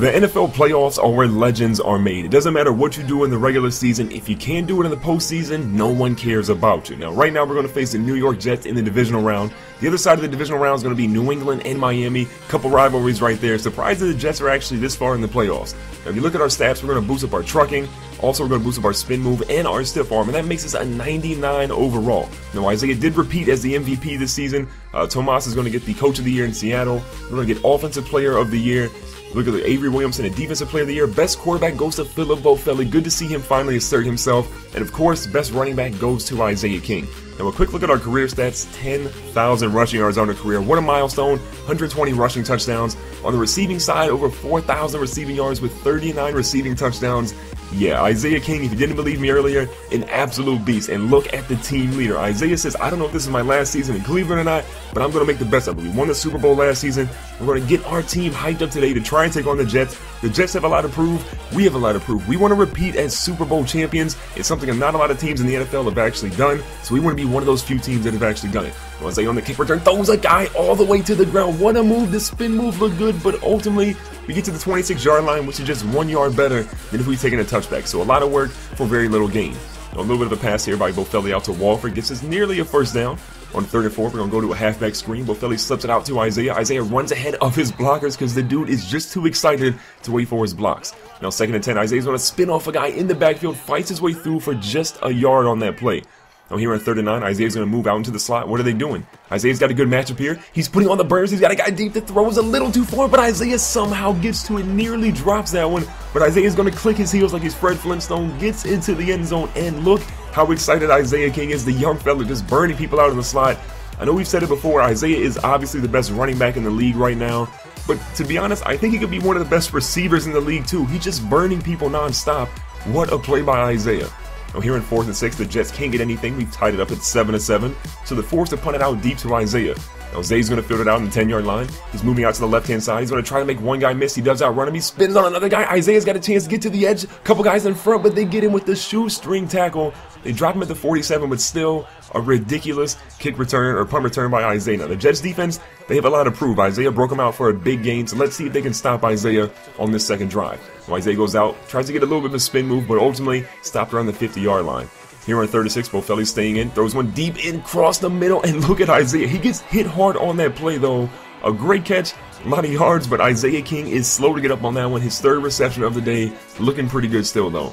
The NFL playoffs are where legends are made. It doesn't matter what you do in the regular season. If you can't do it in the postseason, no one cares about you. Now, right now, we're going to face the New York Jets in the divisional round. The other side of the divisional round is going to be New England and Miami. Couple rivalries right there. Surprised that the Jets are actually this far in the playoffs. Now, if you look at our stats, we're going to boost up our trucking. Also, we're going to boost up our spin move and our stiff arm, and that makes us a 99 overall. Now, Isaiah did repeat as the MVP this season. Tomas is going to get the Coach of the Year in Seattle. We're going to get Offensive Player of the Year. Look at Avery Williamson, a Defensive Player of the Year. Best quarterback goes to Philip Bofelli. Good to see him finally assert himself. And of course, best running back goes to Isaiah King. Now a quick look at our career stats. 10,000 rushing yards on a career. What a milestone. 120 rushing touchdowns. On the receiving side, over 4,000 receiving yards with 39 receiving touchdowns. Yeah, Isaiah King, if you didn't believe me earlier, an absolute beast. And look at the team leader. Isaiah says, I don't know if this is my last season in Cleveland or not, but I'm going to make the best of it. We won the Super Bowl last season. We're going to get our team hyped up today to try and take on the Jets. The Jets have a lot to prove. We have a lot to prove. We want to repeat as Super Bowl champions. It's something that not a lot of teams in the NFL have actually done. So we want to be one of those few teams that have actually done it. Isaiah on the kick return throws a guy all the way to the ground. What a move. The spin move looked good, but ultimately we get to the 26-yard line, which is just 1 yard better than if we taken a touchback. So a lot of work for very little gain. Now, a little bit of a pass here by Bofelli out to Walford. Gets us nearly a first down. On 3rd and 4, we're going to go to a halfback screen. Bofelli slips it out to Isaiah. Isaiah runs ahead of his blockers because the dude is just too excited to wait for his blocks. Now 2nd and 10, Isaiah's going to spin off a guy in the backfield, fights his way through for just a yard on that play. Now here on 3rd and 9, Isaiah's going to move out into the slot. What are they doing? Isaiah's got a good matchup here. He's putting on the burns. He's got a guy deep. The throw is a little too far, but Isaiah somehow gets to it, nearly drops that one. But Isaiah's going to click his heels like he's Fred Flintstone, gets into the end zone, and look how excited Isaiah King is, the young fella just burning people out in the slot. I know we've said it before, Isaiah is obviously the best running back in the league right now. But to be honest, I think he could be one of the best receivers in the league too. He's just burning people nonstop. What a play by Isaiah. Now here in 4th and 6, the Jets can't get anything. We've tied it up at 7-7. So they're forced to punt it out deep to Isaiah. Now Zay's going to field it out on the 10-yard line. He's moving out to the left-hand side. He's going to try to make one guy miss. He does outrun him. He spins on another guy. Isaiah's got a chance to get to the edge. A couple guys in front, but they get him with the shoestring tackle. They drop him at the 47, but still a ridiculous kick return or punt return by Isaiah. Now the Jets defense, they have a lot to prove. Isaiah broke him out for a big gain, so let's see if they can stop Isaiah on this second drive. Now Isaiah goes out, tries to get a little bit of a spin move, but ultimately stopped around the 50-yard line. Here on 3rd and 6, Bofelli's staying in, throws one deep in, across the middle, and look at Isaiah. He gets hit hard on that play, though. A great catch, a lot of yards, but Isaiah King is slow to get up on that one. His 3rd reception of the day, looking pretty good still, though.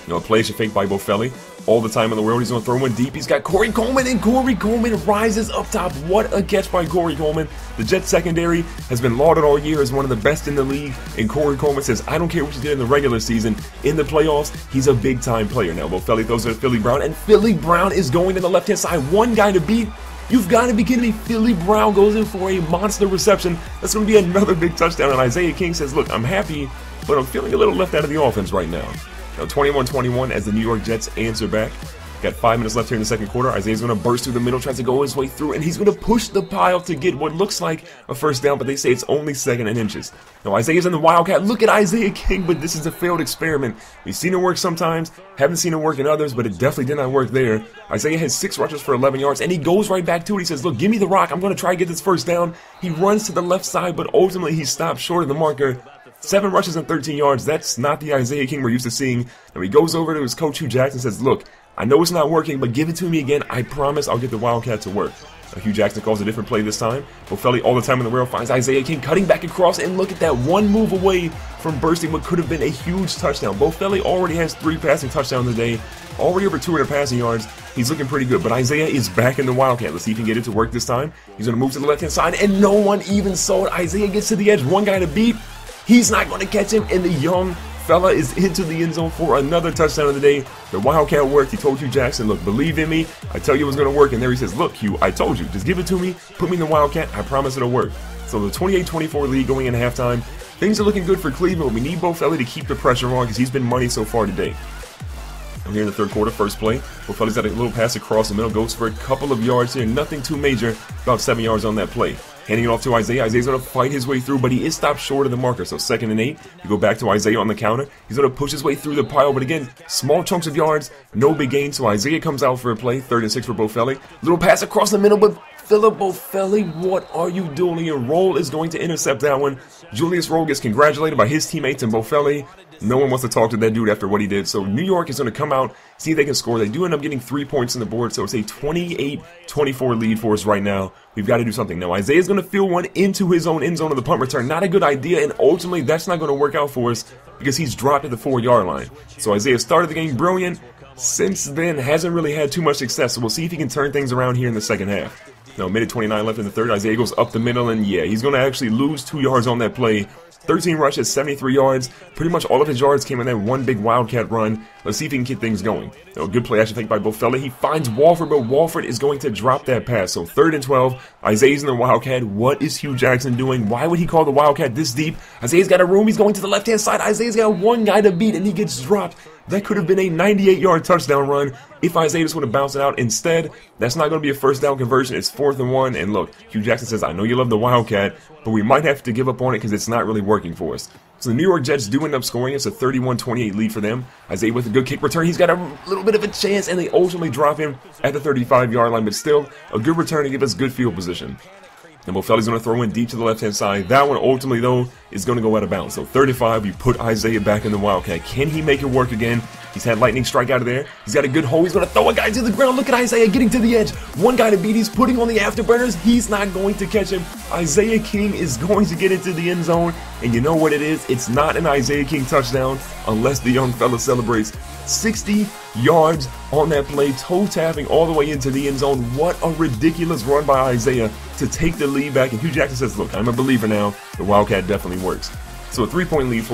You know, a play should fake by Bofelli. All the time in the world, he's going to throw one deep. He's got Corey Coleman, and Corey Coleman rises up top. What a catch by Corey Coleman. The Jets secondary has been lauded all year as one of the best in the league, and Corey Coleman says, I don't care what you did in the regular season. In the playoffs, he's a big-time player. Now, Bofelli throws it to Philly Brown, and Philly Brown is going to the left-hand side. One guy to beat. You've got to be kidding me. Philly Brown goes in for a monster reception. That's going to be another big touchdown, and Isaiah King says, look, I'm happy, but I'm feeling a little left out of the offense right now. Now 21-21 as the New York Jets answer back. Got 5 minutes left here in the second quarter. Isaiah's going to burst through the middle, tries to go his way through, and he's going to push the pile to get what looks like a first down, but they say it's only 2nd and inches. Now Isaiah's in the Wildcat. Look at Isaiah King, but this is a failed experiment. We've seen it work sometimes, haven't seen it work in others, but it definitely did not work there. Isaiah has 6 rushes for 11 yards, and he goes right back to it. He says, look, give me the rock. I'm going to try to get this first down. He runs to the left side, but ultimately he stops short of the marker. 7 rushes and 13 yards. That's not the Isaiah King we're used to seeing. Now he goes over to his coach, Hugh Jackson, and says, look, I know it's not working, but give it to me again. I promise I'll get the Wildcat to work. Now, Hugh Jackson calls a different play this time. Bofelli all the time in the world finds Isaiah King cutting back across, and look at that, one move away from bursting what could have been a huge touchdown. Bofelli already has 3 passing touchdowns today, already over 200 passing yards. He's looking pretty good, but Isaiah is back in the Wildcat. Let's see if he can get it to work this time. He's going to move to the left-hand side, and no one even saw it. Isaiah gets to the edge, one guy to beat. He's not going to catch him, and the young fella is into the end zone for another touchdown of the day. The Wildcat worked. He told Hugh Jackson, look, believe in me. I tell you it was going to work. And there he says, look, Hugh, I told you. Just give it to me. Put me in the Wildcat. I promise it'll work. So the 28-24 lead going into halftime. Things are looking good for Cleveland. We need Bofelli to keep the pressure on because he's been money so far today. And here in the third quarter, first play, Bofelli's got a little pass across the middle. Goes for a couple of yards here. Nothing too major. About 7 yards on that play. Handing it off to Isaiah. Isaiah's going to fight his way through, but he is stopped short of the marker. So 2nd and 8. You go back to Isaiah on the counter. He's going to push his way through the pile, but again, small chunks of yards, no big gain. So Isaiah comes out for a play. 3rd and 6 for Bofelli. Little pass across the middle, but Philip Bofelli, what are you doing? And Roll is going to intercept that one. Julius Roll gets congratulated by his teammates and Bofelli. No one wants to talk to that dude after what he did. So New York is going to come out, see if they can score. They do end up getting 3 points on the board, so it's a 28-24 lead for us right now. We've got to do something. Now, Isaiah's going to field one into his own end zone of the punt return. Not a good idea, and ultimately that's not going to work out for us because he's dropped at the 4-yard line. So Isaiah started the game brilliant. Since then, hasn't really had too much success, so we'll see if he can turn things around here in the second half. Now, minute 29 left in the third. Isaiah goes up the middle, and yeah, he's going to actually lose 2 yards on that play. 13 rushes, 73 yards. Pretty much all of his yards came in that one big Wildcat run. Let's see if he can get things going. Now, a good play, I should think, by Bofelli. He finds Walford, but Walford is going to drop that pass. So 3rd and 12. Isaiah's in the Wildcat. What is Hugh Jackson doing? Why would he call the Wildcat this deep? Isaiah's got a room. He's going to the left-hand side. Isaiah's got one guy to beat, and he gets dropped. That could have been a 98-yard touchdown run if Isaiah just would have bounced it out. Instead, that's not going to be a first down conversion. It's 4th and 1. And look, Hugh Jackson says, I know you love the Wildcat, but we might have to give up on it because it's not really working for us. So the New York Jets do end up scoring. It's a 31-28 lead for them. Isaiah with a good kick return. He's got a little bit of a chance, and they ultimately drop him at the 35-yard line. But still, a good return to give us good field position. And Bofelli's going to throw in deep to the left-hand side. That one ultimately, though, is going to go out of bounds. So 35, we put Isaiah back in the Wildcat. Can he make it work again? He's had lightning strike out of there. He's got a good hole. He's going to throw a guy to the ground. Look at Isaiah getting to the edge. One guy to beat. He's putting on the afterburners. He's not going to catch him. Isaiah King is going to get into the end zone. And you know what it is? It's not an Isaiah King touchdown unless the young fella celebrates. 60 yards on that play, toe tapping all the way into the end zone. What a ridiculous run by Isaiah to take the lead back. And Hugh Jackson says, look, I'm a believer now. The Wildcat definitely works. So a 3-point lead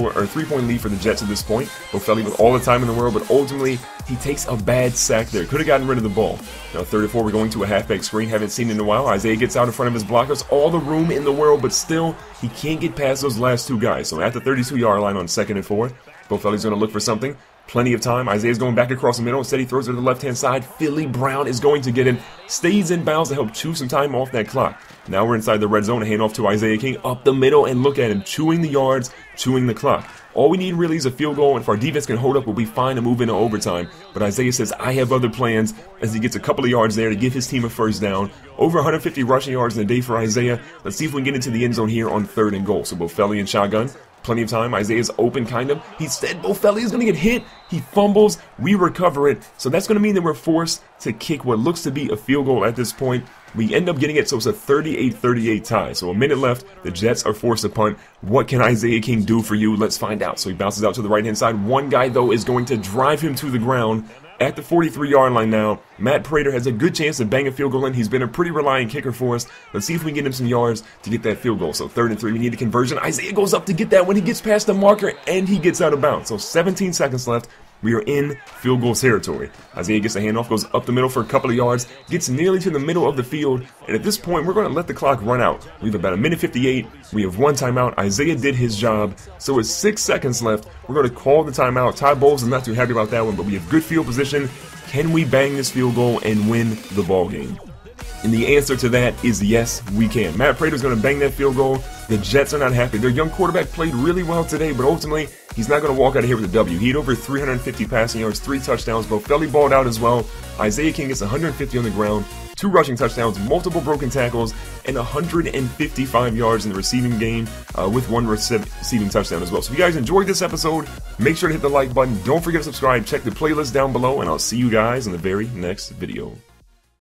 for the Jets at this point. Bofelli with all the time in the world, but ultimately he takes a bad sack there. Could have gotten rid of the ball. Now 34, we're going to a halfback screen. Haven't seen it in a while. Isaiah gets out in front of his blockers. All the room in the world, but still he can't get past those last 2 guys. So at the 32-yard line on 2nd and 4, Bofelli's going to look for something. Plenty of time. Isaiah's going back across the middle. Instead, he throws it to the left-hand side. Philly Brown is going to get him. Stays in bounds to help chew some time off that clock. Now we're inside the red zone. A handoff to Isaiah King up the middle, and look at him chewing the yards, chewing the clock. All we need really is a field goal, and if our defense can hold up, we'll be fine to move into overtime. But Isaiah says, I have other plans, as he gets a couple of yards there to give his team a first down. Over 150 rushing yards in a day for Isaiah. Let's see if we can get into the end zone here on 3rd and goal. So Bofelli and shotgun. Plenty of time. Isaiah's open, kind of. He said Bofelli is going to get hit. He fumbles. We recover it. So that's going to mean that we're forced to kick what looks to be a field goal at this point. We end up getting it, so it's a 38-38 tie. So a minute left. The Jets are forced to punt. What can Isaiah King do for you? Let's find out. So he bounces out to the right-hand side. One guy, though, is going to drive him to the ground. At the 43-yard line now, Matt Prater has a good chance to bang a field goal in. He's been a pretty reliant kicker for us. Let's see if we can get him some yards to get that field goal. So 3rd and 3, we need a conversion. Isaiah goes up to get that when he gets past the marker, and he gets out of bounds. So 17 seconds left. We are in field goal territory. Isaiah gets a handoff, goes up the middle for a couple of yards, gets nearly to the middle of the field, and at this point, we're going to let the clock run out. We have about a minute 58. We have 1 timeout. Isaiah did his job, so with 6 seconds left, we're going to call the timeout. Ty Bowles is not too happy about that one, but we have good field position. Can we bang this field goal and win the ball game? And the answer to that is yes, we can. Matt Prater's going to bang that field goal. The Jets are not happy. Their young quarterback played really well today, but ultimately, he's not going to walk out of here with a W. He had over 350 passing yards, 3 touchdowns. Bofelli balled out as well. Isaiah King gets 150 on the ground, 2 rushing touchdowns, multiple broken tackles, and 155 yards in the receiving game with 1 receiving touchdown as well. So if you guys enjoyed this episode, make sure to hit the like button. Don't forget to subscribe. Check the playlist down below, and I'll see you guys in the very next video.